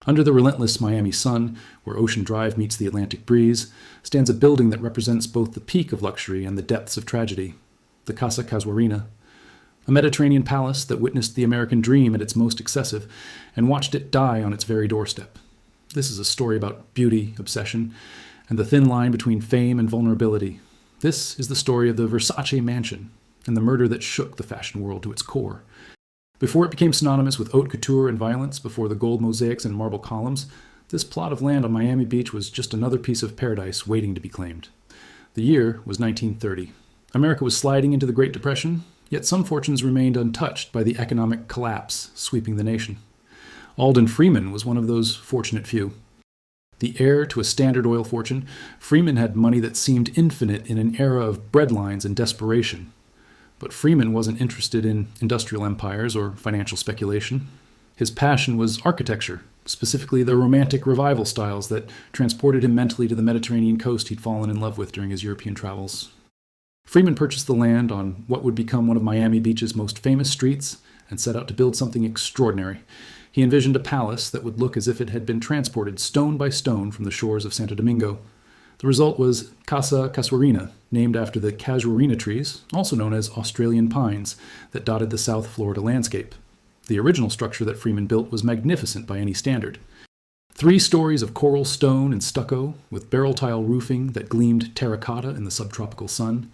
Under the relentless Miami sun, where Ocean Drive meets the Atlantic breeze, stands a building that represents both the peak of luxury and the depths of tragedy, the Casa Casuarina, a Mediterranean palace that witnessed the American dream at its most excessive and watched it die on its very doorstep. This is a story about beauty, obsession, and the thin line between fame and vulnerability. This is the story of the Versace mansion and the murder that shook the fashion world to its core. Before it became synonymous with haute couture and violence, before the gold mosaics and marble columns, this plot of land on Miami Beach was just another piece of paradise waiting to be claimed. The year was 1930. America was sliding into the Great Depression, yet some fortunes remained untouched by the economic collapse sweeping the nation. Alden Freeman was one of those fortunate few. The heir to a Standard Oil fortune, Freeman had money that seemed infinite in an era of breadlines and desperation. But Freeman wasn't interested in industrial empires or financial speculation. His passion was architecture, specifically the romantic revival styles that transported him mentally to the Mediterranean coast he'd fallen in love with during his European travels. Freeman purchased the land on what would become one of Miami Beach's most famous streets and set out to build something extraordinary. He envisioned a palace that would look as if it had been transported stone by stone from the shores of Santo Domingo. The result was Casa Casuarina, named after the casuarina trees, also known as Australian pines, that dotted the South Florida landscape. The original structure that Freeman built was magnificent by any standard. 3 stories of coral stone and stucco, with barrel tile roofing that gleamed terracotta in the subtropical sun,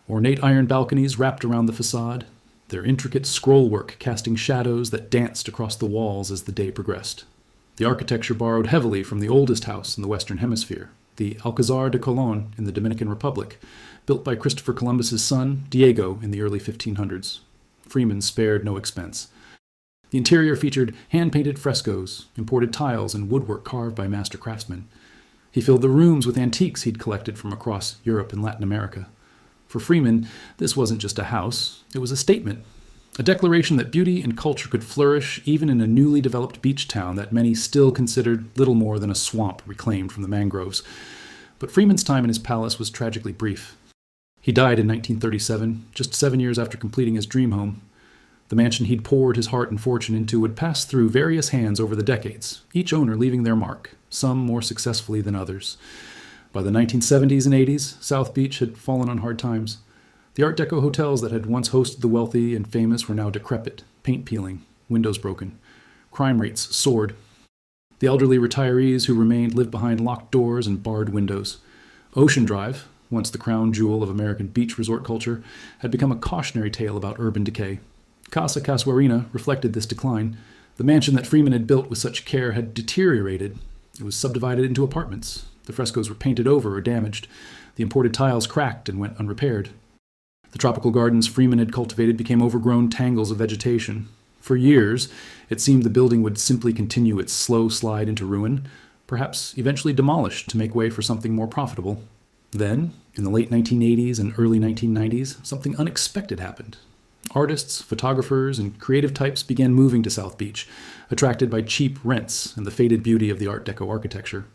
ornate iron balconies wrapped around the facade, their intricate scrollwork casting shadows that danced across the walls as the day progressed. The architecture borrowed heavily from the oldest house in the Western Hemisphere, the Alcázar de Colón in the Dominican Republic, built by Christopher Columbus's son, Diego, in the early 1500s. Freeman spared no expense. The interior featured hand-painted frescoes, imported tiles, and woodwork carved by master craftsmen. He filled the rooms with antiques he'd collected from across Europe and Latin America. For Freeman, this wasn't just a house, it was a statement, a declaration that beauty and culture could flourish even in a newly developed beach town that many still considered little more than a swamp reclaimed from the mangroves. But Freeman's time in his palace was tragically brief. He died in 1937, just 7 years after completing his dream home. The mansion he'd poured his heart and fortune into would pass through various hands over the decades, each owner leaving their mark, some more successfully than others. By the 1970s and 80s, South Beach had fallen on hard times. The Art Deco hotels that had once hosted the wealthy and famous were now decrepit, paint peeling, windows broken. Crime rates soared. The elderly retirees who remained lived behind locked doors and barred windows. Ocean Drive, once the crown jewel of American beach resort culture, had become a cautionary tale about urban decay. Casa Casuarina reflected this decline. The mansion that Freeman had built with such care had deteriorated. It was subdivided into apartments. The frescoes were painted over or damaged. The imported tiles cracked and went unrepaired. The tropical gardens Freeman had cultivated became overgrown tangles of vegetation. For years, it seemed the building would simply continue its slow slide into ruin, perhaps eventually demolished to make way for something more profitable. Then, in the late 1980s and early 1990s, something unexpected happened. Artists, photographers, and creative types began moving to South Beach, attracted by cheap rents and the faded beauty of the Art Deco architecture.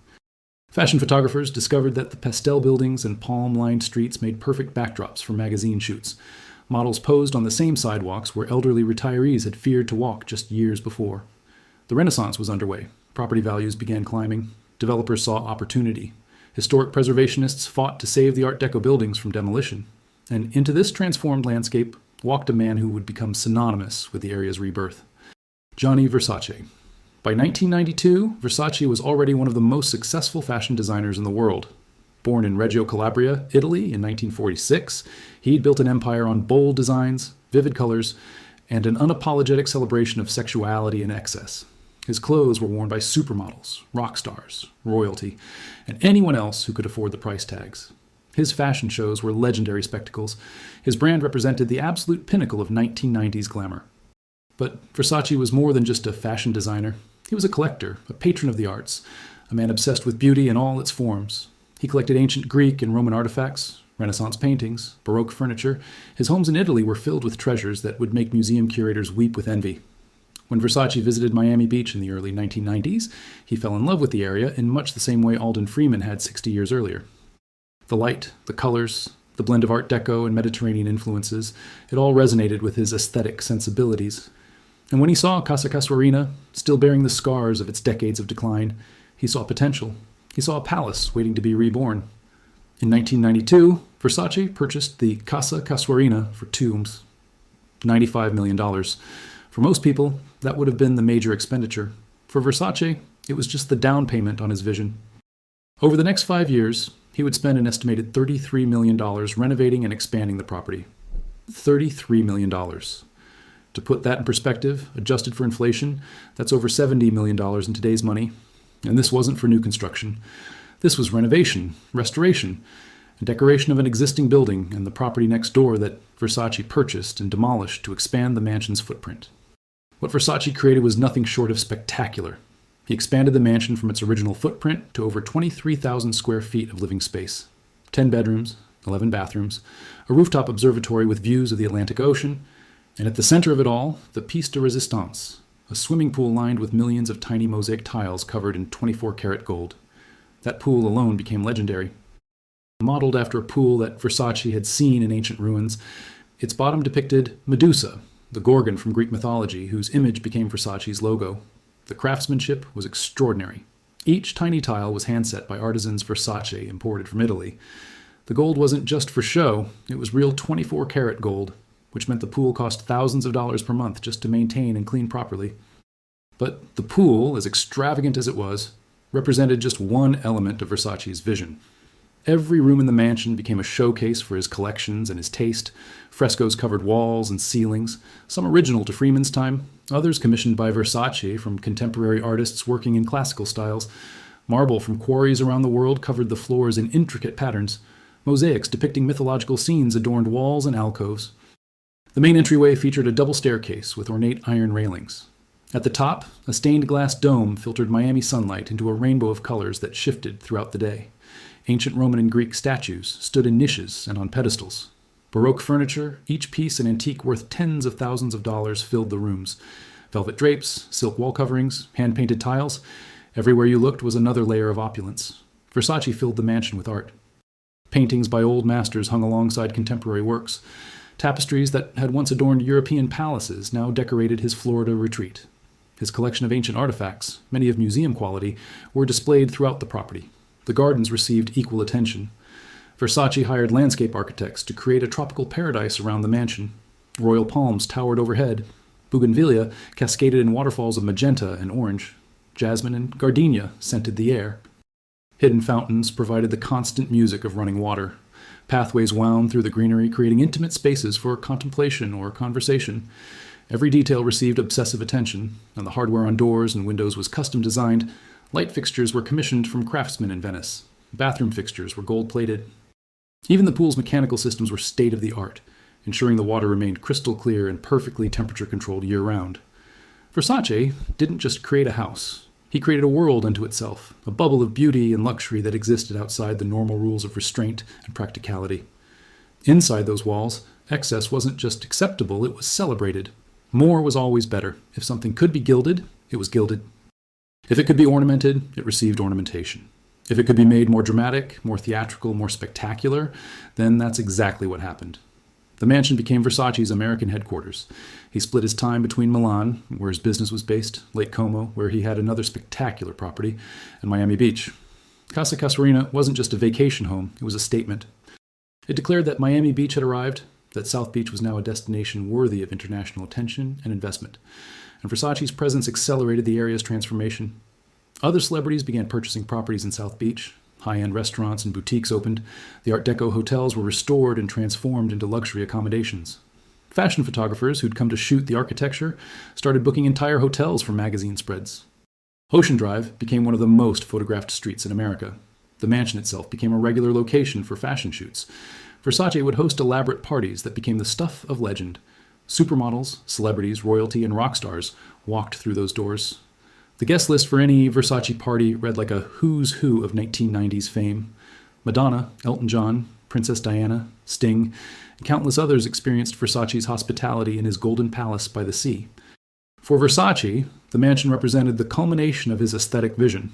Fashion photographers discovered that the pastel buildings and palm-lined streets made perfect backdrops for magazine shoots. Models posed on the same sidewalks where elderly retirees had feared to walk just years before. The Renaissance was underway. Property values began climbing. Developers saw opportunity. Historic preservationists fought to save the Art Deco buildings from demolition. And into this transformed landscape walked a man who would become synonymous with the area's rebirth. Gianni Versace. By 1992, Versace was already one of the most successful fashion designers in the world. Born in Reggio Calabria, Italy in 1946, he'd built an empire on bold designs, vivid colors, and an unapologetic celebration of sexuality and excess. His clothes were worn by supermodels, rock stars, royalty, and anyone else who could afford the price tags. His fashion shows were legendary spectacles. His brand represented the absolute pinnacle of 1990s glamour. But Versace was more than just a fashion designer. He was a collector, a patron of the arts, a man obsessed with beauty in all its forms. He collected ancient Greek and Roman artifacts, Renaissance paintings, Baroque furniture. His homes in Italy were filled with treasures that would make museum curators weep with envy. When Versace visited Miami Beach in the early 1990s, he fell in love with the area in much the same way Alden Freeman had 60 years earlier. The light, the colors, the blend of Art Deco and Mediterranean influences, it all resonated with his aesthetic sensibilities. And when he saw Casa Casuarina, still bearing the scars of its decades of decline, he saw potential. He saw a palace waiting to be reborn. In 1992, Versace purchased the Casa Casuarina for $95 million. For most people, that would have been the major expenditure. For Versace, it was just the down payment on his vision. Over the next 5 years, he would spend an estimated $33 million renovating and expanding the property. $33 million. To put that in perspective, adjusted for inflation, that's over $70 million in today's money. And this wasn't for new construction. This was renovation, restoration, and decoration of an existing building and the property next door that Versace purchased and demolished to expand the mansion's footprint. What Versace created was nothing short of spectacular. He expanded the mansion from its original footprint to over 23,000 square feet of living space. 10 bedrooms, 11 bathrooms, a rooftop observatory with views of the Atlantic Ocean, and at the center of it all, the piece de resistance, a swimming pool lined with millions of tiny mosaic tiles covered in 24-karat gold. That pool alone became legendary. Modeled after a pool that Versace had seen in ancient ruins, its bottom depicted Medusa, the Gorgon from Greek mythology, whose image became Versace's logo. The craftsmanship was extraordinary. Each tiny tile was handset by artisans Versace imported from Italy. The gold wasn't just for show, it was real 24-karat gold, which meant the pool cost thousands of dollars per month just to maintain and clean properly. But the pool, as extravagant as it was, represented just one element of Versace's vision. Every room in the mansion became a showcase for his collections and his taste. Frescoes covered walls and ceilings, some original to Freeman's time, others commissioned by Versace from contemporary artists working in classical styles. Marble from quarries around the world covered the floors in intricate patterns. Mosaics depicting mythological scenes adorned walls and alcoves. The main entryway featured a double staircase with ornate iron railings. At the top, a stained glass dome filtered Miami sunlight into a rainbow of colors that shifted throughout the day. Ancient Roman and Greek statues stood in niches and on pedestals. Baroque furniture, each piece an antique worth tens of thousands of dollars, filled the rooms. Velvet drapes, silk wall coverings, hand-painted tiles. Everywhere you looked was another layer of opulence. Versace filled the mansion with art. Paintings by old masters hung alongside contemporary works. Tapestries that had once adorned European palaces now decorated his Florida retreat. His collection of ancient artifacts, many of museum quality, were displayed throughout the property. The gardens received equal attention. Versace hired landscape architects to create a tropical paradise around the mansion. Royal palms towered overhead. Bougainvillea cascaded in waterfalls of magenta and orange. Jasmine and gardenia scented the air. Hidden fountains provided the constant music of running water. Pathways wound through the greenery, creating intimate spaces for contemplation or conversation. Every detail received obsessive attention, and the hardware on doors and windows was custom designed. Light fixtures were commissioned from craftsmen in Venice. Bathroom fixtures were gold-plated. Even the pool's mechanical systems were state-of-the-art, ensuring the water remained crystal clear and perfectly temperature-controlled year-round. Versace didn't just create a house. He created a world unto itself, a bubble of beauty and luxury that existed outside the normal rules of restraint and practicality. Inside those walls, excess wasn't just acceptable, it was celebrated. More was always better. If something could be gilded, it was gilded. If it could be ornamented, it received ornamentation. If it could be made more dramatic, more theatrical, more spectacular, then that's exactly what happened. The mansion became Versace's American headquarters. He split his time between Milan, where his business was based, Lake Como, where he had another spectacular property, and Miami Beach. Casa Casuarina wasn't just a vacation home, it was a statement. It declared that Miami Beach had arrived, that South Beach was now a destination worthy of international attention and investment, and Versace's presence accelerated the area's transformation. Other celebrities began purchasing properties in South Beach. High-end restaurants and boutiques opened. The Art Deco hotels were restored and transformed into luxury accommodations. Fashion photographers who'd come to shoot the architecture started booking entire hotels for magazine spreads. Ocean Drive became one of the most photographed streets in America. The mansion itself became a regular location for fashion shoots. Versace would host elaborate parties that became the stuff of legend. Supermodels, celebrities, royalty, and rock stars walked through those doors. The guest list for any Versace party read like a who's who of 1990s fame. Madonna, Elton John, Princess Diana, Sting, and countless others experienced Versace's hospitality in his golden palace by the sea. For Versace, the mansion represented the culmination of his aesthetic vision.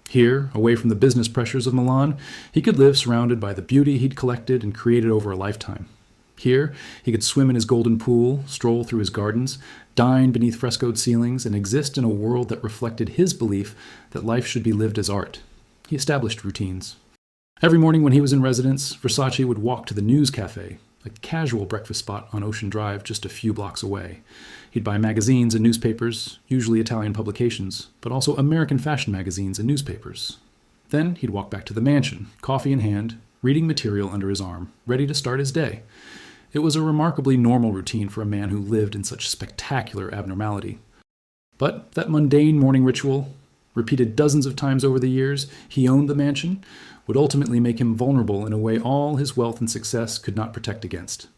Here, away from the business pressures of Milan, he could live surrounded by the beauty he'd collected and created over a lifetime. Here, he could swim in his golden pool, stroll through his gardens, dine beneath frescoed ceilings, and exist in a world that reflected his belief that life should be lived as art. He established routines. Every morning when he was in residence, Versace would walk to the News Cafe, a casual breakfast spot on Ocean Drive just a few blocks away. He'd buy magazines and newspapers, usually Italian publications, but also American fashion magazines and newspapers. Then he'd walk back to the mansion, coffee in hand, reading material under his arm, ready to start his day. It was a remarkably normal routine for a man who lived in such spectacular abnormality. But that mundane morning ritual, repeated dozens of times over the years he owned the mansion, would ultimately make him vulnerable in a way all his wealth and success could not protect against.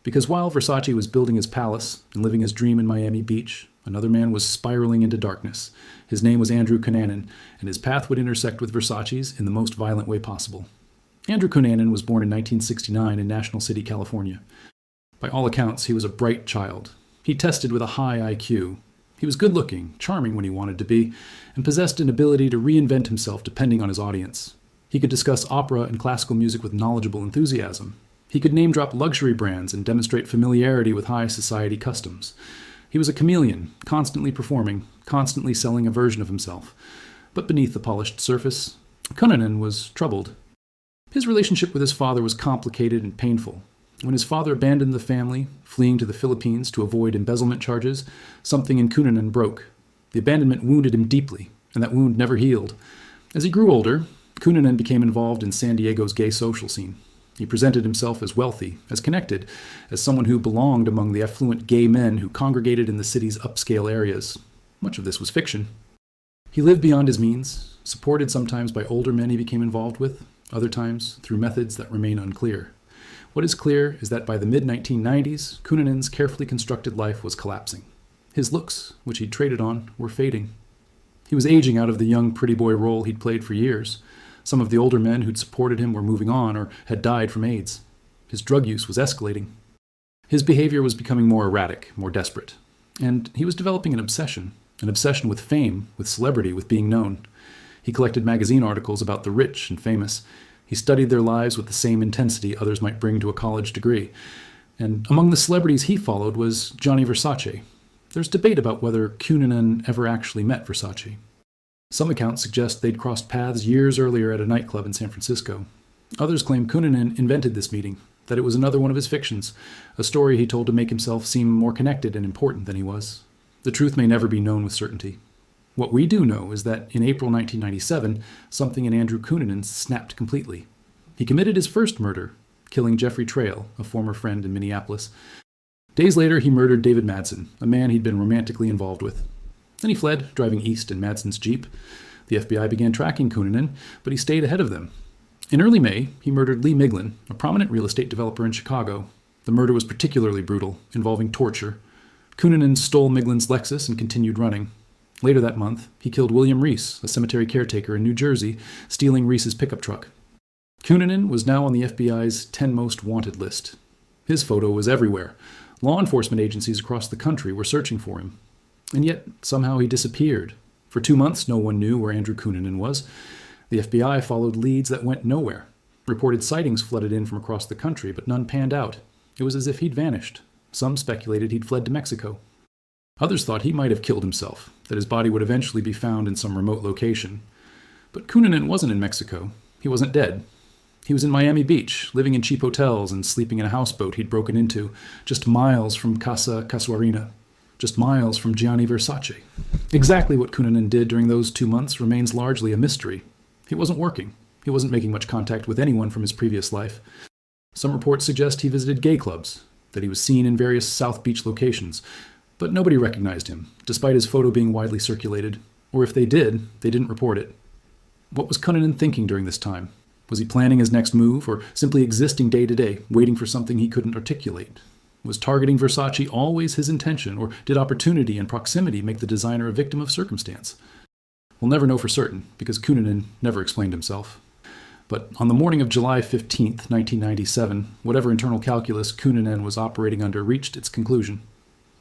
Because while Versace was building his palace and living his dream in Miami Beach, another man was spiraling into darkness. His name was Andrew Cunanan, and his path would intersect with Versace's in the most violent way possible. Andrew Cunanan was born in 1969 in National City, California. By all accounts, he was a bright child. He tested with a high IQ. He was good-looking, charming when he wanted to be, and possessed an ability to reinvent himself depending on his audience. He could discuss opera and classical music with knowledgeable enthusiasm. He could name-drop luxury brands and demonstrate familiarity with high society customs. He was a chameleon, constantly performing, constantly selling a version of himself. But beneath the polished surface, Cunanan was troubled. His relationship with his father was complicated and painful. When his father abandoned the family, fleeing to the Philippines to avoid embezzlement charges, something in Cunanan broke. The abandonment wounded him deeply, and that wound never healed. As he grew older, Cunanan became involved in San Diego's gay social scene. He presented himself as wealthy, as connected, as someone who belonged among the affluent gay men who congregated in the city's upscale areas. Much of this was fiction. He lived beyond his means, supported sometimes by older men he became involved with, other times through methods that remain unclear. What is clear is that by the mid-1990s, Cunanan's carefully constructed life was collapsing. His looks, which he'd traded on, were fading. He was aging out of the young pretty boy role he'd played for years. Some of the older men who'd supported him were moving on or had died from AIDS. His drug use was escalating. His behavior was becoming more erratic, more desperate. And he was developing an obsession with fame, with celebrity, with being known. He collected magazine articles about the rich and famous. He studied their lives with the same intensity others might bring to a college degree. And among the celebrities he followed was Gianni Versace. There's debate about whether Cunanan ever actually met Versace. Some accounts suggest they'd crossed paths years earlier at a nightclub in San Francisco. Others claim Cunanan invented this meeting, that it was another one of his fictions, a story he told to make himself seem more connected and important than he was. The truth may never be known with certainty. What we do know is that in April 1997, something in Andrew Cunanan snapped completely. He committed his first murder, killing Jeffrey Trail, a former friend in Minneapolis. Days later, he murdered David Madsen, a man he'd been romantically involved with. Then he fled, driving east in Madsen's Jeep. The FBI began tracking Cunanan, but he stayed ahead of them. In early May, he murdered Lee Miglin, a prominent real estate developer in Chicago. The murder was particularly brutal, involving torture. Cunanan stole Miglin's Lexus and continued running. Later that month, he killed William Reese, a cemetery caretaker in New Jersey, stealing Reese's pickup truck. Cunanan was now on the FBI's 10 most wanted list. His photo was everywhere. Law enforcement agencies across the country were searching for him. And yet, somehow he disappeared. For 2 months, no one knew where Andrew Cunanan was. The FBI followed leads that went nowhere. Reported sightings flooded in from across the country, but none panned out. It was as if he'd vanished. Some speculated he'd fled to Mexico. Others thought he might have killed himself, that his body would eventually be found in some remote location. But Cunanan wasn't in Mexico. He wasn't dead. He was in Miami Beach, living in cheap hotels and sleeping in a houseboat he'd broken into, just miles from Casa Casuarina, just miles from Gianni Versace. Exactly what Cunanan did during those 2 months remains largely a mystery. He wasn't working. He wasn't making much contact with anyone from his previous life. Some reports suggest he visited gay clubs, that he was seen in various South Beach locations, but nobody recognized him, despite his photo being widely circulated. Or if they did, they didn't report it. What was Cunanan thinking during this time? Was he planning his next move, or simply existing day to day, waiting for something he couldn't articulate? Was targeting Versace always his intention, or did opportunity and proximity make the designer a victim of circumstance? We'll never know for certain, because Cunanan never explained himself. But on the morning of July 15th, 1997, whatever internal calculus Cunanan was operating under reached its conclusion.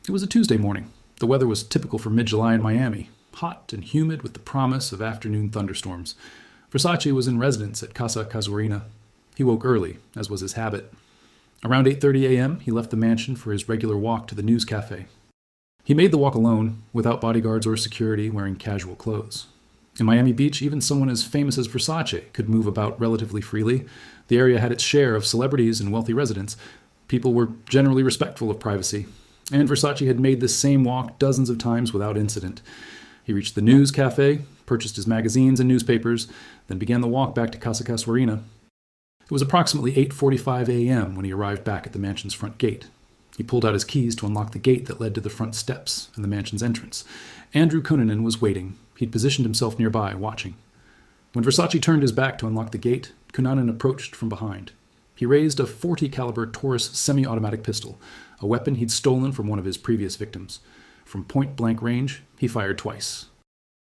It was a Tuesday morning. The weather was typical for mid-July in Miami, hot and humid with the promise of afternoon thunderstorms. Versace was in residence at Casa Casuarina. He woke early, as was his habit. Around 8:30 a.m., he left the mansion for his regular walk to the News Cafe. He made the walk alone, without bodyguards or security, wearing casual clothes. In Miami Beach, even someone as famous as Versace could move about relatively freely. The area had its share of celebrities and wealthy residents. People were generally respectful of privacy, and Versace had made this same walk dozens of times without incident. He reached the news cafe, purchased his magazines and newspapers, then began the walk back to Casa Casuarina. It was approximately 8:45 a.m. when he arrived back at the mansion's front gate. He pulled out his keys to unlock the gate that led to the front steps and the mansion's entrance. Andrew Cunanan was waiting. He'd positioned himself nearby, watching. When Versace turned his back to unlock the gate, Cunanan approached from behind. He raised a .40 caliber Taurus semi-automatic pistol, a weapon he'd stolen from one of his previous victims. From point-blank range, he fired twice.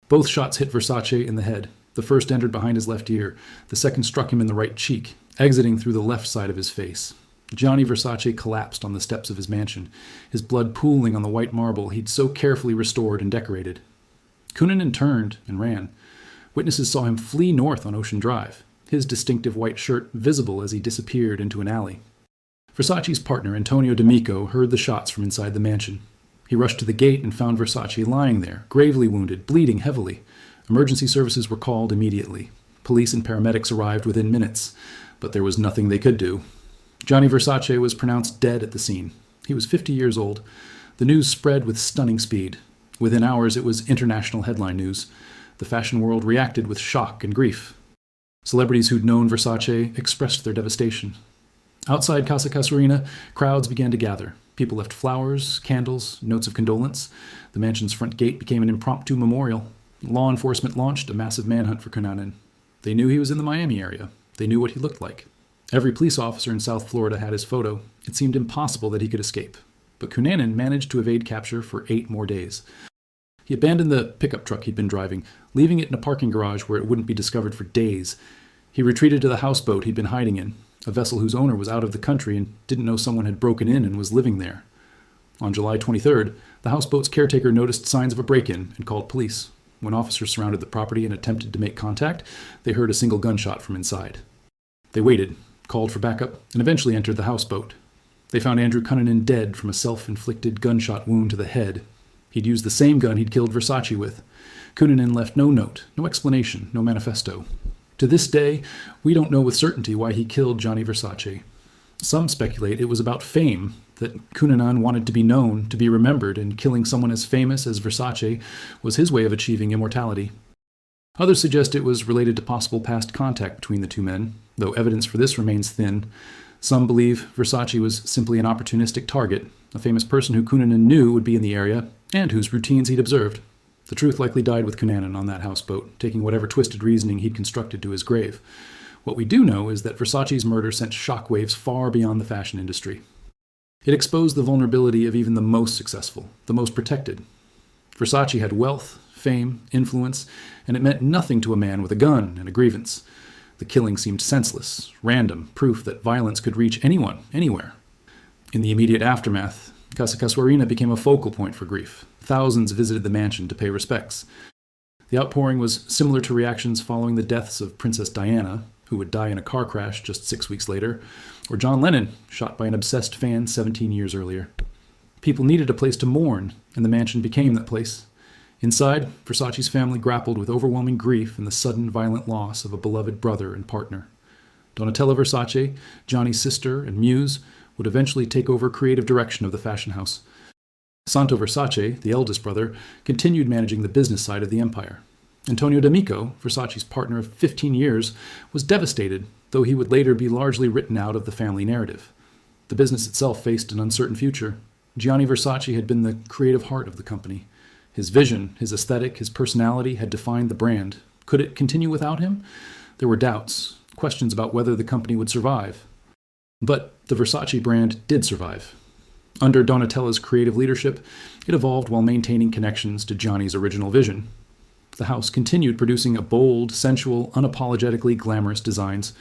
Both shots hit Versace in the head. The first entered behind his left ear. The second struck him in the right cheek, exiting through the left side of his face. Gianni Versace collapsed on the steps of his mansion, his blood pooling on the white marble he'd so carefully restored and decorated. Cunanan turned and ran. Witnesses saw him flee north on Ocean Drive, his distinctive white shirt visible as he disappeared into an alley. Versace's partner, Antonio D'Amico, heard the shots from inside the mansion. He rushed to the gate and found Versace lying there, gravely wounded, bleeding heavily. Emergency services were called immediately. Police and paramedics arrived within minutes, but there was nothing they could do. Gianni Versace was pronounced dead at the scene. He was 50 years old. The news spread with stunning speed. Within hours, it was international headline news. The fashion world reacted with shock and grief. Celebrities who'd known Versace expressed their devastation. Outside Casa Casuarina, crowds began to gather. People left flowers, candles, notes of condolence. The mansion's front gate became an impromptu memorial. Law enforcement launched a massive manhunt for Cunanan. They knew he was in the Miami area. They knew what he looked like. Every police officer in South Florida had his photo. It seemed impossible that he could escape. But Cunanan managed to evade capture for 8 more days. He abandoned the pickup truck he'd been driving, leaving it in a parking garage where it wouldn't be discovered for days. He retreated to the houseboat he'd been hiding in, a vessel whose owner was out of the country and didn't know someone had broken in and was living there. On July 23rd, the houseboat's caretaker noticed signs of a break-in and called police. When officers surrounded the property and attempted to make contact, they heard a single gunshot from inside. They waited, called for backup, and eventually entered the houseboat. They found Andrew Cunanan dead from a self-inflicted gunshot wound to the head. He'd used the same gun he'd killed Versace with. Cunanan left no note, no explanation, no manifesto. To this day, we don't know with certainty why he killed Gianni Versace. Some speculate it was about fame, that Cunanan wanted to be known, to be remembered, and killing someone as famous as Versace was his way of achieving immortality. Others suggest it was related to possible past contact between the two men, though evidence for this remains thin. Some believe Versace was simply an opportunistic target, a famous person who Cunanan knew would be in the area, and whose routines he'd observed. The truth likely died with Cunanan on that houseboat, taking whatever twisted reasoning he'd constructed to his grave. What we do know is that Versace's murder sent shockwaves far beyond the fashion industry. It exposed the vulnerability of even the most successful, the most protected. Versace had wealth, fame, influence, and it meant nothing to a man with a gun and a grievance. The killing seemed senseless, random, proof that violence could reach anyone, anywhere. In the immediate aftermath, Casa Casuarina became a focal point for grief. Thousands visited the mansion to pay respects. The outpouring was similar to reactions following the deaths of Princess Diana, who would die in a car crash just 6 weeks later, or John Lennon, shot by an obsessed fan 17 years earlier. People needed a place to mourn, and the mansion became that place. Inside, Versace's family grappled with overwhelming grief and the sudden violent loss of a beloved brother and partner. Donatella Versace, Gianni's sister and muse, would eventually take over creative direction of the fashion house. Santo Versace, the eldest brother, continued managing the business side of the empire. Antonio D'Amico, Versace's partner of 15 years, was devastated, though he would later be largely written out of the family narrative. The business itself faced an uncertain future. Gianni Versace had been the creative heart of the company. His vision, his aesthetic, his personality had defined the brand. Could it continue without him? There were doubts, questions about whether the company would survive. But the Versace brand did survive. Under Donatella's creative leadership, it evolved while maintaining connections to Gianni's original vision. The house continued producing a bold, sensual, unapologetically glamorous designs.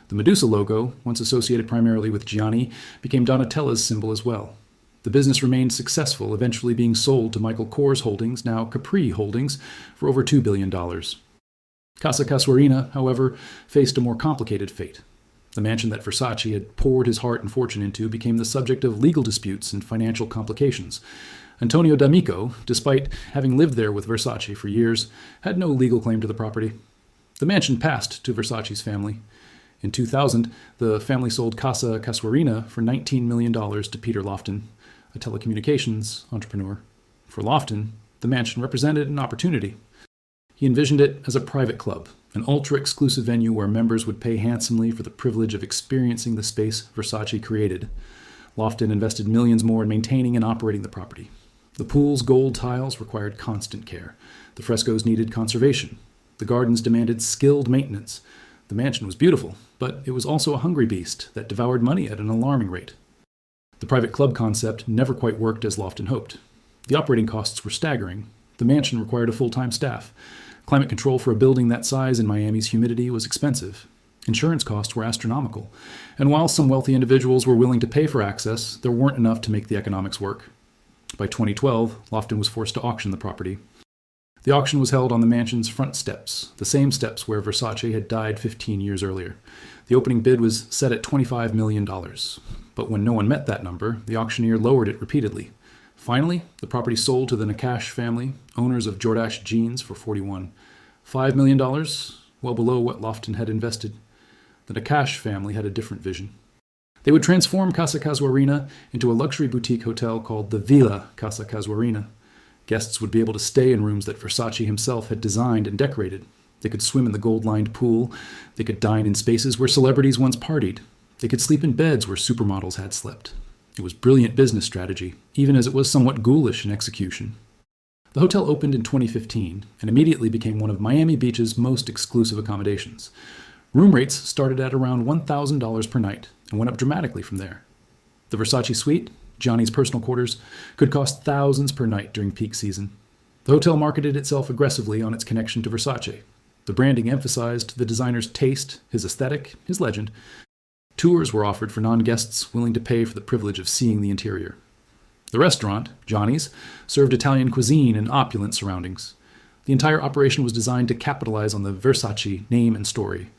The Medusa logo, once associated primarily with Gianni, became Donatella's symbol as well. The business remained successful, eventually being sold to Michael Kors Holdings, now Capri Holdings, for over $2 billion. Casa Casuarina, however, faced a more complicated fate. The mansion that Versace had poured his heart and fortune into became the subject of legal disputes and financial complications. Antonio D'Amico, despite having lived there with Versace for years, had no legal claim to the property. The mansion passed to Versace's family. In 2000, the family sold Casa Casuarina for $19 million to Peter Lofton, a telecommunications entrepreneur. For Lofton, the mansion represented an opportunity. He envisioned it as a private club, an ultra-exclusive venue where members would pay handsomely for the privilege of experiencing the space Versace created. Lofton invested millions more in maintaining and operating the property. The pool's gold tiles required constant care. The frescoes needed conservation. The gardens demanded skilled maintenance. The mansion was beautiful, but it was also a hungry beast that devoured money at an alarming rate. The private club concept never quite worked as Lofton hoped. The operating costs were staggering. The mansion required a full-time staff. Climate control for a building that size in Miami's humidity was expensive. Insurance costs were astronomical. And while some wealthy individuals were willing to pay for access, there weren't enough to make the economics work. By 2012, Lofton was forced to auction the property. The auction was held on the mansion's front steps, the same steps where Versace had died 15 years earlier. The opening bid was set at $25 million. But when no one met that number, the auctioneer lowered it repeatedly. Finally, the property sold to the Nakash family, owners of Jordache Jeans, for $41.5 million, well below what Lofton had invested. The Nakash family had a different vision. They would transform Casa Casuarina into a luxury boutique hotel called the Villa Casa Casuarina. Guests would be able to stay in rooms that Versace himself had designed and decorated. They could swim in the gold-lined pool. They could dine in spaces where celebrities once partied. They could sleep in beds where supermodels had slept. It was brilliant business strategy, even as it was somewhat ghoulish in execution. The hotel opened in 2015 and immediately became one of Miami Beach's most exclusive accommodations. Room rates started at around $1,000 per night and went up dramatically from there. The Versace suite, Johnny's personal quarters, could cost thousands per night during peak season. The hotel marketed itself aggressively on its connection to Versace. The branding emphasized the designer's taste, his aesthetic, his legend. Tours were offered for non-guests willing to pay for the privilege of seeing the interior. The restaurant, Johnny's, served Italian cuisine in opulent surroundings. The entire operation was designed to capitalize on the Versace name and story.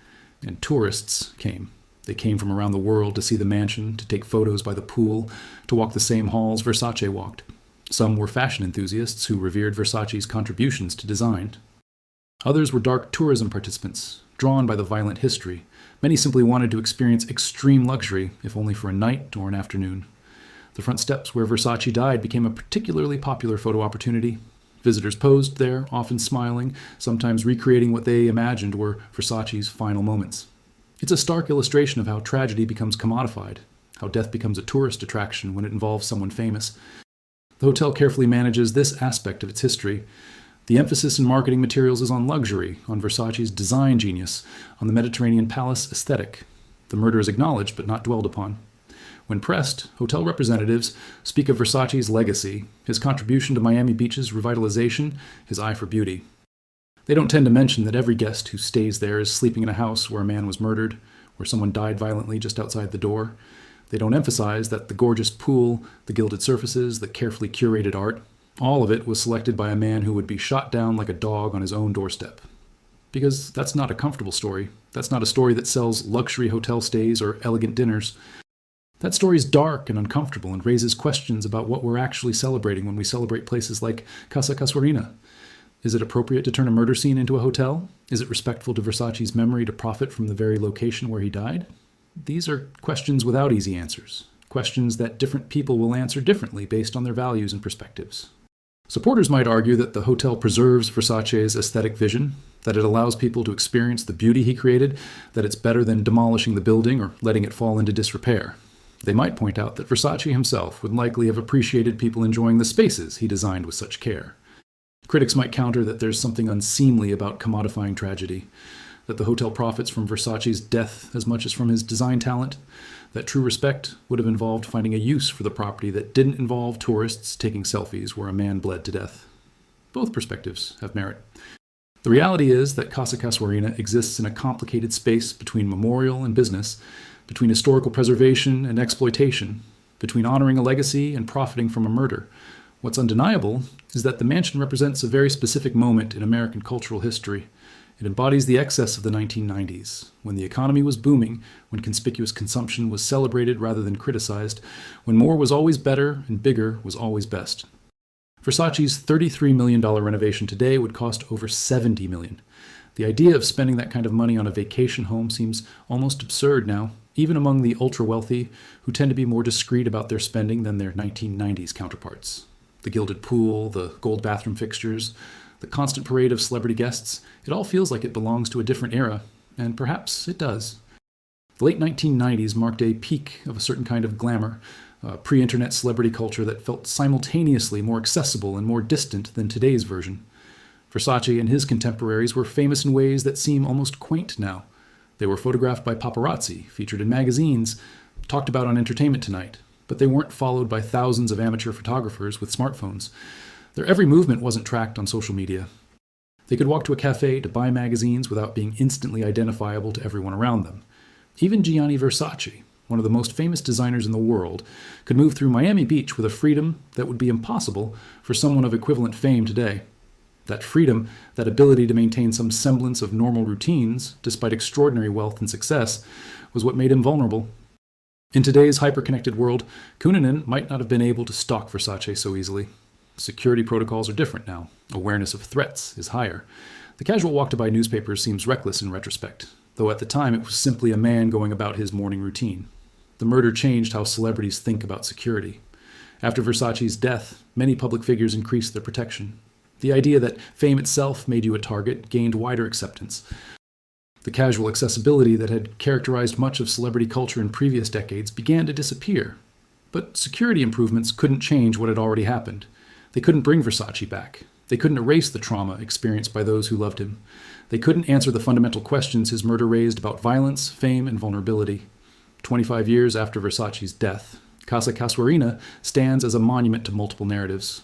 And tourists came. They came from around the world to see the mansion, to take photos by the pool, to walk the same halls Versace walked. Some were fashion enthusiasts who revered Versace's contributions to design. Others were dark tourism participants, drawn by the violent history. Many simply wanted to experience extreme luxury, if only for a night or an afternoon. The front steps where Versace died became a particularly popular photo opportunity. Visitors posed there, often smiling, sometimes recreating what they imagined were Versace's final moments. It's a stark illustration of how tragedy becomes commodified, how death becomes a tourist attraction when it involves someone famous. The hotel carefully manages this aspect of its history. The emphasis in marketing materials is on luxury, on Versace's design genius, on the Mediterranean palace aesthetic. The murder is acknowledged but not dwelled upon. When pressed, hotel representatives speak of Versace's legacy, his contribution to Miami Beach's revitalization, his eye for beauty. They don't tend to mention that every guest who stays there is sleeping in a house where a man was murdered, where someone died violently just outside the door. They don't emphasize that the gorgeous pool, the gilded surfaces, the carefully curated art, all of it was selected by a man who would be shot down like a dog on his own doorstep. Because that's not a comfortable story. That's not a story that sells luxury hotel stays or elegant dinners. That story is dark and uncomfortable and raises questions about what we're actually celebrating when we celebrate places like Casa Casuarina. Is it appropriate to turn a murder scene into a hotel? Is it respectful to Versace's memory to profit from the very location where he died? These are questions without easy answers. Questions that different people will answer differently based on their values and perspectives. Supporters might argue that the hotel preserves Versace's aesthetic vision, that it allows people to experience the beauty he created, that it's better than demolishing the building or letting it fall into disrepair. They might point out that Versace himself would likely have appreciated people enjoying the spaces he designed with such care. Critics might counter that there's something unseemly about commodifying tragedy, that the hotel profits from Versace's death as much as from his design talent, that true respect would have involved finding a use for the property that didn't involve tourists taking selfies where a man bled to death. Both perspectives have merit. The reality is that Casa Casuarina exists in a complicated space between memorial and business, between historical preservation and exploitation, between honoring a legacy and profiting from a murder. What's undeniable is that the mansion represents a very specific moment in American cultural history. It embodies the excess of the 1990s, when the economy was booming, when conspicuous consumption was celebrated rather than criticized, when more was always better and bigger was always best. Versace's $33 million renovation today would cost over $70 million. The idea of spending that kind of money on a vacation home seems almost absurd now, even among the ultra-wealthy who tend to be more discreet about their spending than their 1990s counterparts. The gilded pool, the gold bathroom fixtures, the constant parade of celebrity guests, it all feels like it belongs to a different era, and perhaps it does. The late 1990s marked a peak of a certain kind of glamour, a pre-internet celebrity culture that felt simultaneously more accessible and more distant than today's version. Versace and his contemporaries were famous in ways that seem almost quaint now. They were photographed by paparazzi, featured in magazines, talked about on Entertainment Tonight, but they weren't followed by thousands of amateur photographers with smartphones. Their every movement wasn't tracked on social media. They could walk to a cafe to buy magazines without being instantly identifiable to everyone around them. Even Gianni Versace, one of the most famous designers in the world, could move through Miami Beach with a freedom that would be impossible for someone of equivalent fame today. That freedom, that ability to maintain some semblance of normal routines, despite extraordinary wealth and success, was what made him vulnerable. In today's hyper-connected world, Cunanan might not have been able to stalk Versace so easily. Security protocols are different now. Awareness of threats is higher. The casual walk to buy newspapers seems reckless in retrospect, though at the time it was simply a man going about his morning routine. The murder changed how celebrities think about security. After Versace's death, many public figures increased their protection. The idea that fame itself made you a target gained wider acceptance. The casual accessibility that had characterized much of celebrity culture in previous decades began to disappear. But security improvements couldn't change what had already happened. They couldn't bring Versace back. They couldn't erase the trauma experienced by those who loved him. They couldn't answer the fundamental questions his murder raised about violence, fame, and vulnerability. 25 years after Versace's death, Casa Casuarina stands as a monument to multiple narratives.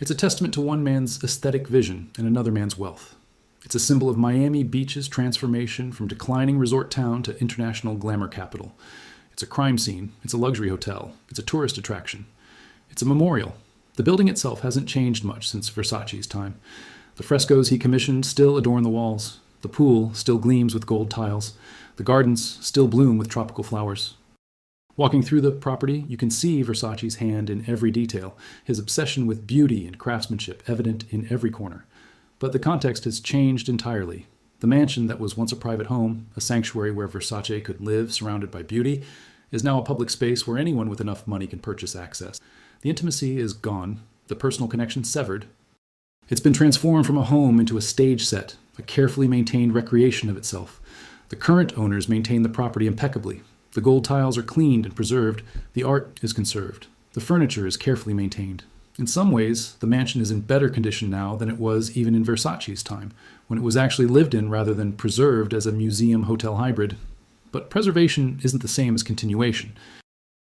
It's a testament to one man's aesthetic vision and another man's wealth. It's a symbol of Miami Beach's transformation from declining resort town to international glamour capital. It's a crime scene. It's a luxury hotel. It's a tourist attraction. It's a memorial. The building itself hasn't changed much since Versace's time. The frescoes he commissioned still adorn the walls. The pool still gleams with gold tiles. The gardens still bloom with tropical flowers. Walking through the property, you can see Versace's hand in every detail, his obsession with beauty and craftsmanship evident in every corner. But the context has changed entirely. The mansion that was once a private home, a sanctuary where Versace could live surrounded by beauty, is now a public space where anyone with enough money can purchase access. The intimacy is gone, the personal connection severed. It's been transformed from a home into a stage set, a carefully maintained recreation of itself. The current owners maintain the property impeccably. The gold tiles are cleaned and preserved. The art is conserved. The furniture is carefully maintained. In some ways, the mansion is in better condition now than it was even in Versace's time, when it was actually lived in rather than preserved as a museum-hotel hybrid. But preservation isn't the same as continuation.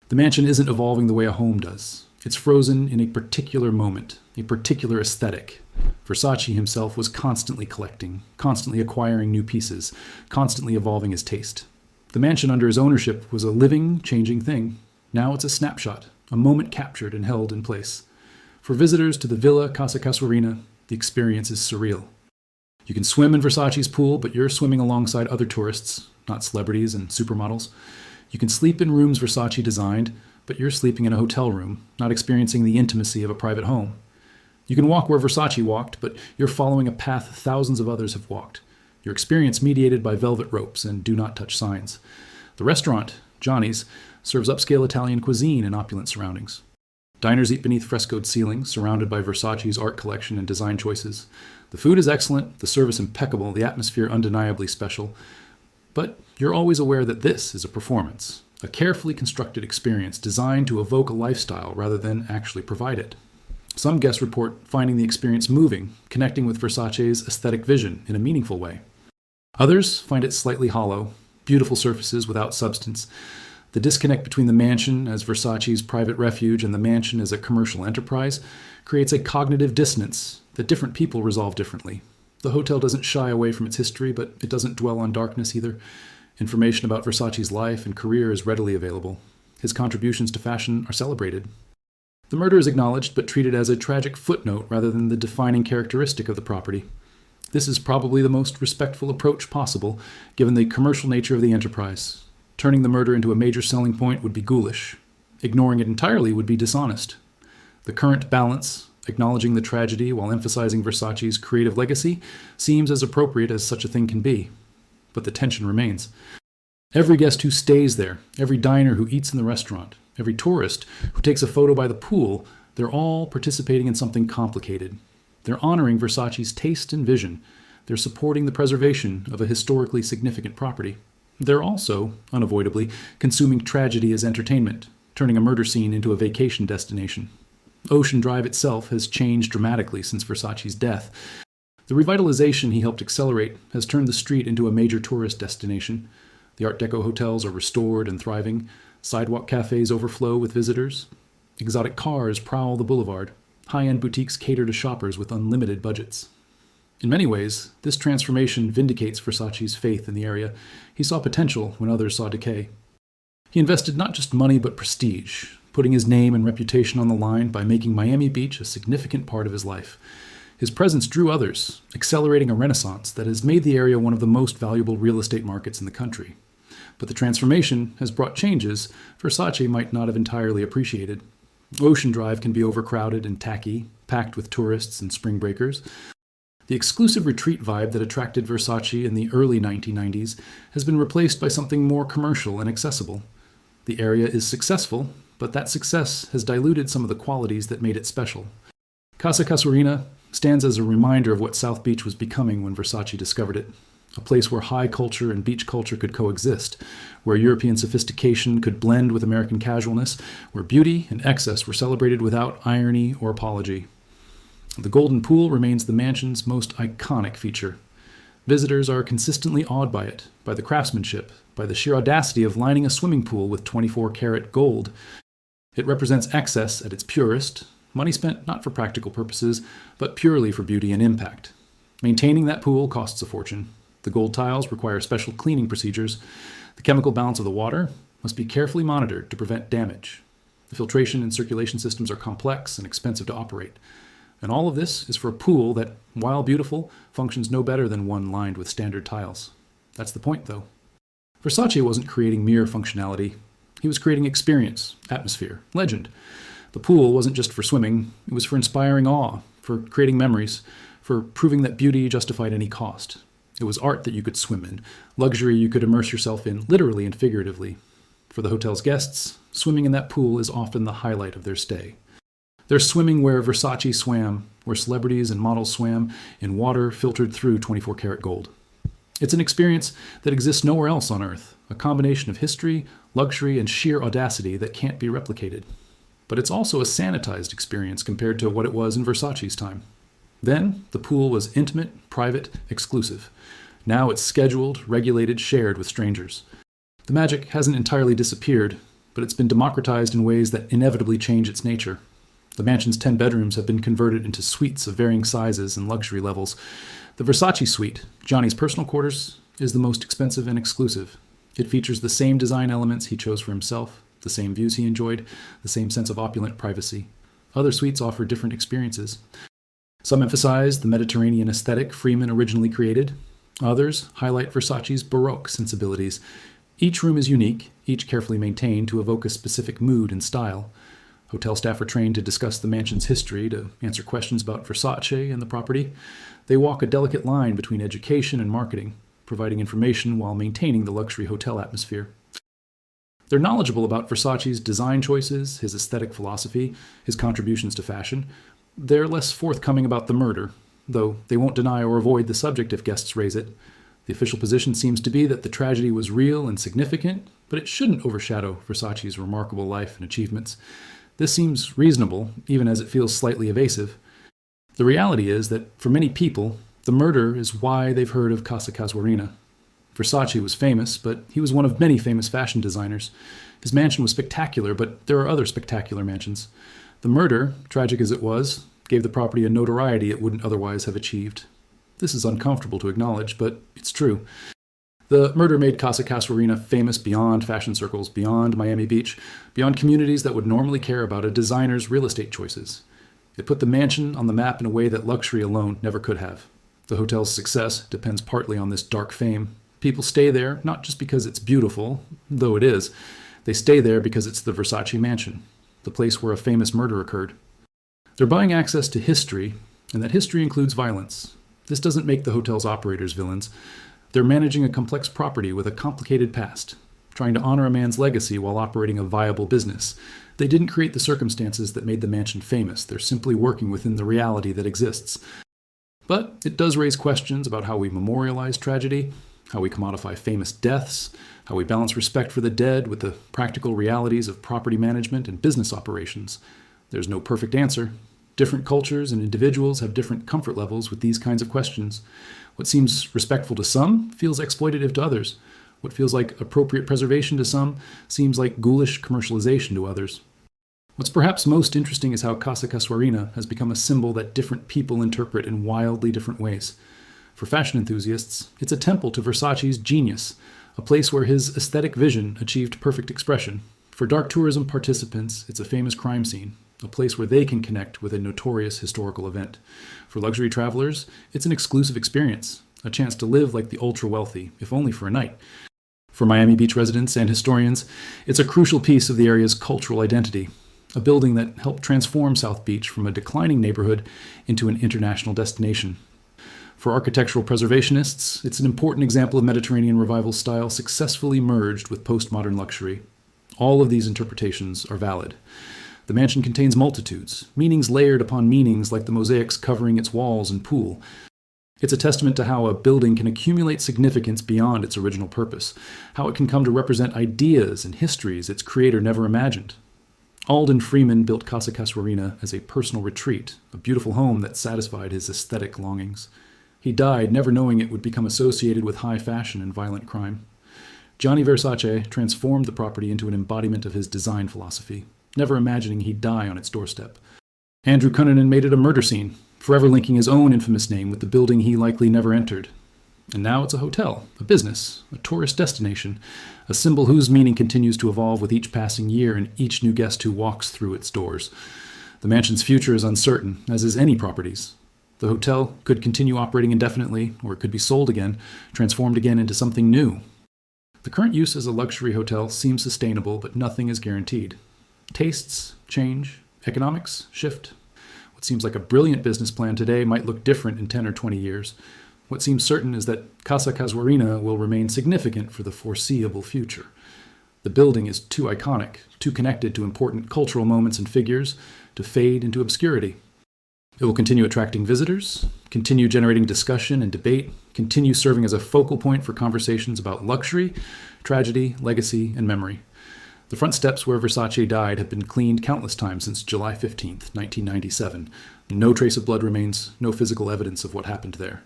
The mansion isn't evolving the way a home does. It's frozen in a particular moment, a particular aesthetic. Versace himself was constantly collecting, constantly acquiring new pieces, constantly evolving his taste. The mansion under his ownership was a living, changing thing. Now it's a snapshot, a moment captured and held in place. For visitors to the Villa Casa Casuarina, the experience is surreal. You can swim in Versace's pool, but you're swimming alongside other tourists, not celebrities and supermodels. You can sleep in rooms Versace designed, but you're sleeping in a hotel room, not experiencing the intimacy of a private home. You can walk where Versace walked, but you're following a path thousands of others have walked. Your experience mediated by velvet ropes and do not touch signs. The restaurant, Johnny's, serves upscale Italian cuisine in opulent surroundings. Diners eat beneath frescoed ceilings, surrounded by Versace's art collection and design choices. The food is excellent, the service impeccable, the atmosphere undeniably special. But you're always aware that this is a performance, a carefully constructed experience designed to evoke a lifestyle rather than actually provide it. Some guests report finding the experience moving, connecting with Versace's aesthetic vision in a meaningful way. Others find it slightly hollow, beautiful surfaces without substance. The disconnect between the mansion as Versace's private refuge and the mansion as a commercial enterprise creates a cognitive dissonance that different people resolve differently. The hotel doesn't shy away from its history, but it doesn't dwell on darkness either. Information about Versace's life and career is readily available. His contributions to fashion are celebrated. The murder is acknowledged but treated as a tragic footnote rather than the defining characteristic of the property. This is probably the most respectful approach possible, given the commercial nature of the enterprise. Turning the murder into a major selling point would be ghoulish. Ignoring it entirely would be dishonest. The current balance, Acknowledging the tragedy while emphasizing Versace's creative legacy seems as appropriate as such a thing can be. But the tension remains. Every guest who stays there, every diner who eats in the restaurant, every tourist who takes a photo by the pool, they're all participating in something complicated. They're honoring Versace's taste and vision. They're supporting the preservation of a historically significant property. They're also, unavoidably, consuming tragedy as entertainment, turning a murder scene into a vacation destination. Ocean Drive itself has changed dramatically since Versace's death. The revitalization he helped accelerate has turned the street into a major tourist destination. The Art Deco hotels are restored and thriving. Sidewalk cafes overflow with visitors. Exotic cars prowl the boulevard. High-end boutiques cater to shoppers with unlimited budgets. In many ways, this transformation vindicates Versace's faith in the area. He saw potential when others saw decay. He invested not just money but prestige, putting his name and reputation on the line by making Miami Beach a significant part of his life. His presence drew others, accelerating a renaissance that has made the area one of the most valuable real estate markets in the country. But the transformation has brought changes Versace might not have entirely appreciated. Ocean Drive can be overcrowded and tacky, packed with tourists and spring breakers. The exclusive retreat vibe that attracted Versace in the early 1990s has been replaced by something more commercial and accessible. The area is successful, but that success has diluted some of the qualities that made it special. Casa Casuarina stands as a reminder of what South Beach was becoming when Versace discovered it. A place where high culture and beach culture could coexist, where European sophistication could blend with American casualness, where beauty and excess were celebrated without irony or apology. The Golden Pool remains the mansion's most iconic feature. Visitors are consistently awed by it, by the craftsmanship, by the sheer audacity of lining a swimming pool with 24-karat gold. It represents excess at its purest, money spent not for practical purposes, but purely for beauty and impact. Maintaining that pool costs a fortune. The gold tiles require special cleaning procedures. The chemical balance of the water must be carefully monitored to prevent damage. The filtration and circulation systems are complex and expensive to operate. And all of this is for a pool that, while beautiful, functions no better than one lined with standard tiles. That's the point, though. Versace wasn't creating mere functionality. He was creating experience, atmosphere, legend. The pool wasn't just for swimming. It was for inspiring awe, for creating memories, for proving that beauty justified any cost. It was art that you could swim in, luxury you could immerse yourself in, literally and figuratively. For the hotel's guests, swimming in that pool is often the highlight of their stay. They're swimming where Versace swam, where celebrities and models swam, in water filtered through 24-karat gold. It's an experience that exists nowhere else on Earth, a combination of history, luxury, and sheer audacity that can't be replicated. But it's also a sanitized experience compared to what it was in Versace's time. Then, the pool was intimate, private, exclusive. Now it's scheduled, regulated, shared with strangers. The magic hasn't entirely disappeared, but it's been democratized in ways that inevitably change its nature. The mansion's 10 bedrooms have been converted into suites of varying sizes and luxury levels. The Versace suite, Johnny's personal quarters, is the most expensive and exclusive. It features the same design elements he chose for himself, the same views he enjoyed, the same sense of opulent privacy. Other suites offer different experiences. Some emphasize the Mediterranean aesthetic Freeman originally created. Others highlight Versace's Baroque sensibilities. Each room is unique, each carefully maintained to evoke a specific mood and style. Hotel staff are trained to discuss the mansion's history, to answer questions about Versace and the property. They walk a delicate line between education and marketing, providing information while maintaining the luxury hotel atmosphere. They're knowledgeable about Versace's design choices, his aesthetic philosophy, his contributions to fashion. They're less forthcoming about the murder, though they won't deny or avoid the subject if guests raise it. The official position seems to be that the tragedy was real and significant, but it shouldn't overshadow Versace's remarkable life and achievements. This seems reasonable, even as it feels slightly evasive. The reality is that, for many people, the murder is why they've heard of Casa Casuarina. Versace was famous, but he was one of many famous fashion designers. His mansion was spectacular, but there are other spectacular mansions. The murder, tragic as it was, gave the property a notoriety it wouldn't otherwise have achieved. This is uncomfortable to acknowledge, but it's true. The murder made Casa Casuarina famous beyond fashion circles, beyond Miami Beach, beyond communities that would normally care about a designer's real estate choices. It put the mansion on the map in a way that luxury alone never could have. The hotel's success depends partly on this dark fame. People stay there not just because it's beautiful, though it is. They stay there because it's the Versace mansion, the place where a famous murder occurred. They're buying access to history, and that history includes violence. This doesn't make the hotel's operators villains. They're managing a complex property with a complicated past, trying to honor a man's legacy while operating a viable business. They didn't create the circumstances that made the mansion famous. They're simply working within the reality that exists. But it does raise questions about how we memorialize tragedy, how we commodify famous deaths, how we balance respect for the dead with the practical realities of property management and business operations. There's no perfect answer. Different cultures and individuals have different comfort levels with these kinds of questions. What seems respectful to some feels exploitative to others. What feels like appropriate preservation to some seems like ghoulish commercialization to others. What's perhaps most interesting is how Casa Casuarina has become a symbol that different people interpret in wildly different ways. For fashion enthusiasts, it's a temple to Versace's genius, a place where his aesthetic vision achieved perfect expression. For dark tourism participants, it's a famous crime scene, a place where they can connect with a notorious historical event. For luxury travelers, it's an exclusive experience, a chance to live like the ultra-wealthy, if only for a night. For Miami Beach residents and historians, it's a crucial piece of the area's cultural identity, a building that helped transform South Beach from a declining neighborhood into an international destination. For architectural preservationists, it's an important example of Mediterranean revival style successfully merged with postmodern luxury. All of these interpretations are valid. The mansion contains multitudes, meanings layered upon meanings like the mosaics covering its walls and pool. It's a testament to how a building can accumulate significance beyond its original purpose, how it can come to represent ideas and histories its creator never imagined. Alden Freeman built Casa Casuarina as a personal retreat, a beautiful home that satisfied his aesthetic longings. He died never knowing it would become associated with high fashion and violent crime. Gianni Versace transformed the property into an embodiment of his design philosophy, never imagining he'd die on its doorstep. Andrew Cunanan made it a murder scene, forever linking his own infamous name with the building he likely never entered. And now it's a hotel, a business, a tourist destination, a symbol whose meaning continues to evolve with each passing year and each new guest who walks through its doors. The mansion's future is uncertain, as is any property's. The hotel could continue operating indefinitely, or it could be sold again, transformed again into something new. The current use as a luxury hotel seems sustainable, but nothing is guaranteed. Tastes change, economics shift. What seems like a brilliant business plan today might look different in 10 or 20 years. What seems certain is that Casa Casuarina will remain significant for the foreseeable future. The building is too iconic, too connected to important cultural moments and figures, to fade into obscurity. It will continue attracting visitors, continue generating discussion and debate, continue serving as a focal point for conversations about luxury, tragedy, legacy, and memory. The front steps where Versace died have been cleaned countless times since July 15th, 1997. No trace of blood remains, no physical evidence of what happened there.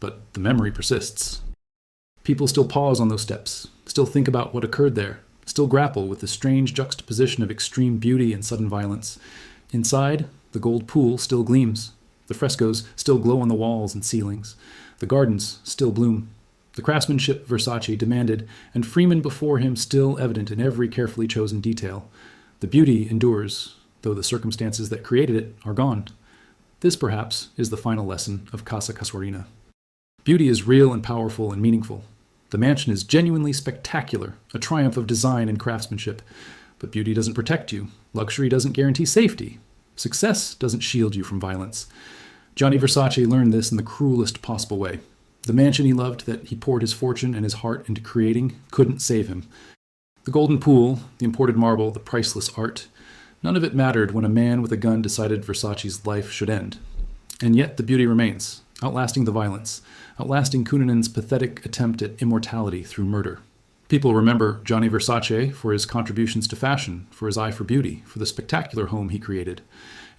But the memory persists. People still pause on those steps, still think about what occurred there, still grapple with the strange juxtaposition of extreme beauty and sudden violence. Inside, the gold pool still gleams. The frescoes still glow on the walls and ceilings. The gardens still bloom. The craftsmanship Versace demanded, and Freeman before him still evident in every carefully chosen detail. The beauty endures, though the circumstances that created it are gone. This, perhaps, is the final lesson of Casa Casuarina. Beauty is real and powerful and meaningful. The mansion is genuinely spectacular, a triumph of design and craftsmanship. But beauty doesn't protect you. Luxury doesn't guarantee safety. Success doesn't shield you from violence. Gianni Versace learned this in the cruelest possible way. The mansion he loved, that he poured his fortune and his heart into creating, couldn't save him. The golden pool, the imported marble, the priceless art, none of it mattered when a man with a gun decided Versace's life should end. And yet the beauty remains, outlasting the violence, outlasting Cunanan's pathetic attempt at immortality through murder. People remember Gianni Versace for his contributions to fashion, for his eye for beauty, for the spectacular home he created.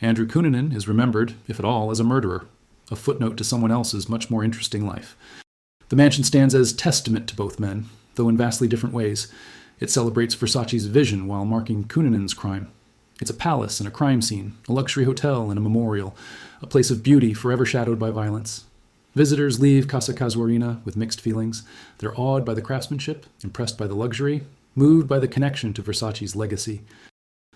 Andrew Cunanan is remembered, if at all, as a murderer, a footnote to someone else's much more interesting life. The mansion stands as testament to both men, though in vastly different ways. It celebrates Versace's vision while marking Cunanan's crime. It's a palace and a crime scene, a luxury hotel and a memorial, a place of beauty forever shadowed by violence. Visitors leave Casa Casuarina with mixed feelings. They're awed by the craftsmanship, impressed by the luxury, moved by the connection to Versace's legacy.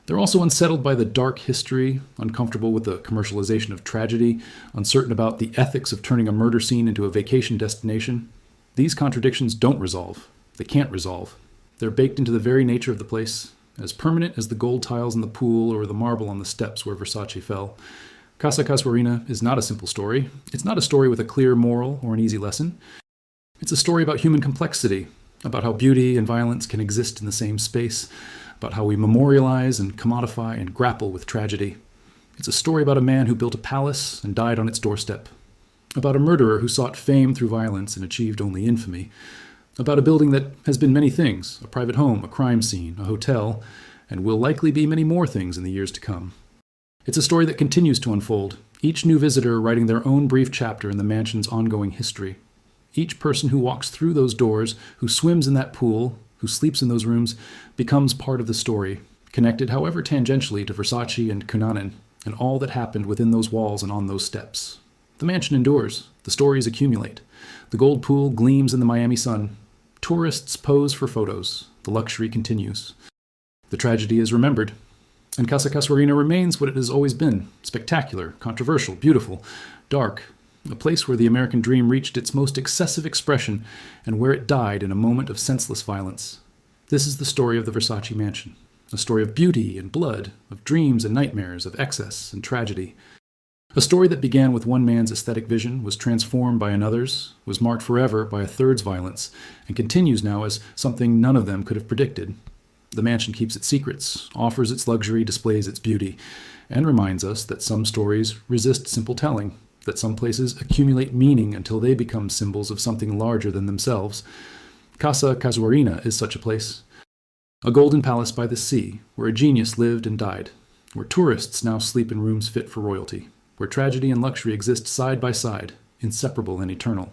They're also unsettled by the dark history, uncomfortable with the commercialization of tragedy, uncertain about the ethics of turning a murder scene into a vacation destination. These contradictions don't resolve. They can't resolve. They're baked into the very nature of the place, as permanent as the gold tiles in the pool or the marble on the steps where Versace fell. Casa Casuarina is not a simple story. It's not a story with a clear moral or an easy lesson. It's a story about human complexity, about how beauty and violence can exist in the same space, about how we memorialize and commodify and grapple with tragedy. It's a story about a man who built a palace and died on its doorstep, about a murderer who sought fame through violence and achieved only infamy, about a building that has been many things: a private home, a crime scene, a hotel, and will likely be many more things in the years to come. It's a story that continues to unfold, each new visitor writing their own brief chapter in the mansion's ongoing history. Each person who walks through those doors, who swims in that pool, who sleeps in those rooms, becomes part of the story, connected however tangentially to Versace and Cunanan, and all that happened within those walls and on those steps. The mansion endures, the stories accumulate. The gold pool gleams in the Miami sun. Tourists pose for photos. The luxury continues. The tragedy is remembered. And Casa Casuarina remains what it has always been: spectacular, controversial, beautiful, dark, a place where the American dream reached its most excessive expression and where it died in a moment of senseless violence. This is the story of the Versace mansion, a story of beauty and blood, of dreams and nightmares, of excess and tragedy. A story that began with one man's aesthetic vision, was transformed by another's, was marked forever by a third's violence, and continues now as something none of them could have predicted. The mansion keeps its secrets, offers its luxury, displays its beauty, and reminds us that some stories resist simple telling, that some places accumulate meaning until they become symbols of something larger than themselves. Casa Casuarina is such a place. A golden palace by the sea, where a genius lived and died, where tourists now sleep in rooms fit for royalty, where tragedy and luxury exist side by side, inseparable and eternal.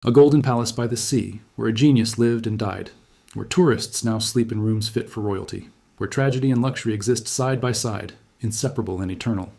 A golden palace by the sea, where a genius lived and died, where tourists now sleep in rooms fit for royalty, where tragedy and luxury exist side by side, inseparable and eternal.